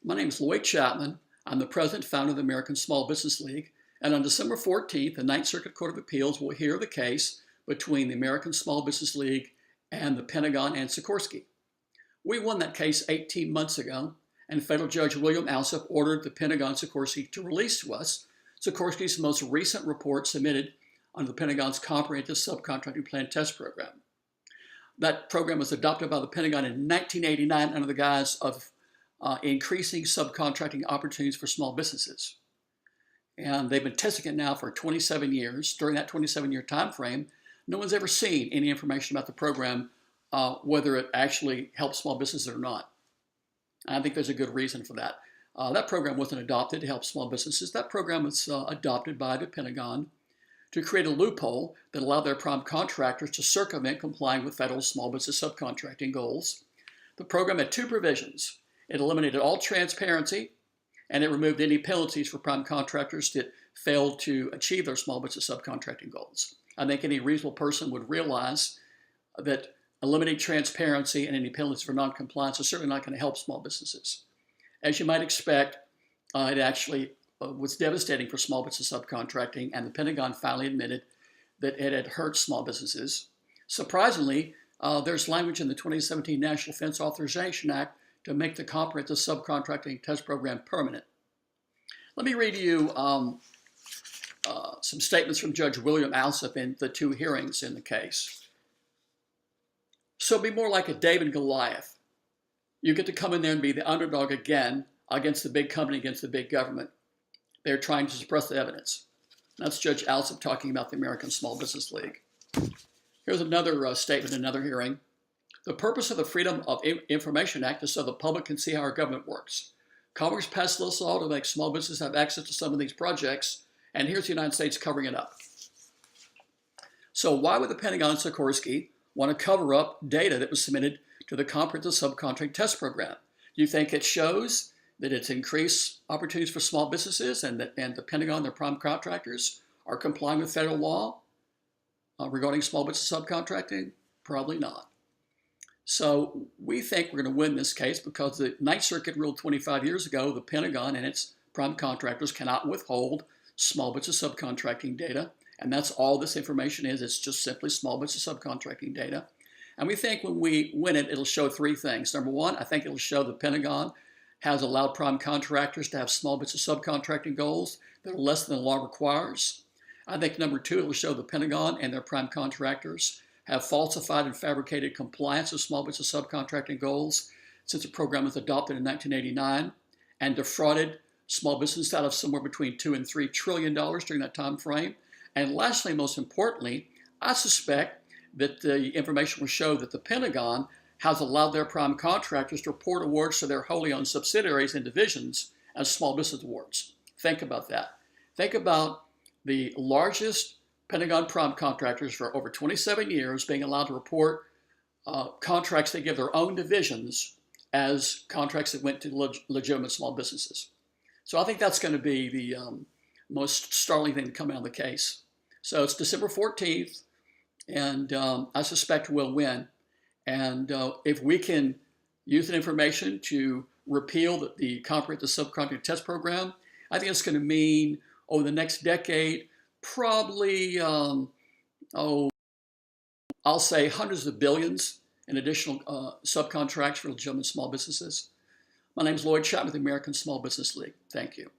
My name is Lloyd Chapman. I'm the president and founder of the American Small Business League. And on December 14th, the Ninth Circuit Court of Appeals will hear the case between the American Small Business League and the Pentagon and Sikorsky. We won that case 18 months ago, and Federal Judge William Alsup ordered the Pentagon Sikorsky to release to us Sikorsky's most recent report submitted under the Pentagon's Comprehensive Subcontracting Plan Test Program. That program was adopted by the Pentagon in 1989 under the guise of increasing subcontracting opportunities for small businesses. And they've been testing it now for 27 years. During that 27-year time frame, no one's ever seen any information about the program, whether it actually helps small businesses or not. And I think there's a good reason for that. That program wasn't adopted to help small businesses. That program was adopted by the Pentagon to create a loophole that allowed their prime contractors to circumvent complying with federal small business subcontracting goals. The program had two provisions. It eliminated all transparency, and it removed any penalties for prime contractors that failed to achieve their small business subcontracting goals. I think any reasonable person would realize that eliminating transparency and any penalties for noncompliance is certainly not going to help small businesses. As you might expect, it actually was devastating for small business subcontracting, and the Pentagon finally admitted that it had hurt small businesses. Surprisingly, there's language in the 2017 National Defense Authorization Act to make the Comprehensive Subcontracting Test Program permanent. Let me read you some statements from Judge William Alsup in the two hearings in the case. So be more like a David and Goliath. You get to come in there and be the underdog again against the big company, against the big government. They're trying to suppress the evidence. That's Judge Alsup talking about the American Small Business League. Here's another statement in another hearing. The purpose of the Freedom of Information Act is so the public can see how our government works. Congress passed this law to make small businesses have access to some of these projects, and here's the United States covering it up. So why would the Pentagon and Sikorsky want to cover up data that was submitted to the Comprehensive Subcontracting Test Program? Do you think it shows that it's increased opportunities for small businesses and the Pentagon, their prime contractors, are complying with federal law regarding small business subcontracting? Probably not. So we think we're going to win this case because the Ninth Circuit ruled 25 years ago the Pentagon and its prime contractors cannot withhold small business subcontracting data. And that's all this information is. It's just simply small business subcontracting data. And we think when we win it, it'll show three things. Number one, I think it'll show the Pentagon has allowed prime contractors to have small business subcontracting goals that are less than the law requires. I think number two, it'll show the Pentagon and their prime contractors have falsified and fabricated compliance with small business subcontracting goals since the program was adopted in 1989 and defrauded small business out of somewhere between $2 and $3 trillion during that time frame. And lastly, most importantly, I suspect that the information will show that the Pentagon has allowed their prime contractors to report awards to their wholly owned subsidiaries and divisions as small business awards. Think about that. Think about the largest Pentagon prime contractors for over 27 years being allowed to report contracts they give their own divisions as contracts that went to legitimate small businesses. So I think that's going to be the most startling thing to come out of the case. So it's December 14th, and I suspect we'll win. And if we can use that information to repeal the Comprehensive Subcontracting Test Program, I think it's going to mean over the next decade, probably, I'll say hundreds of billions in additional subcontracts for legitimate small businesses. My name is Lloyd Chapman with the American Small Business League. Thank you.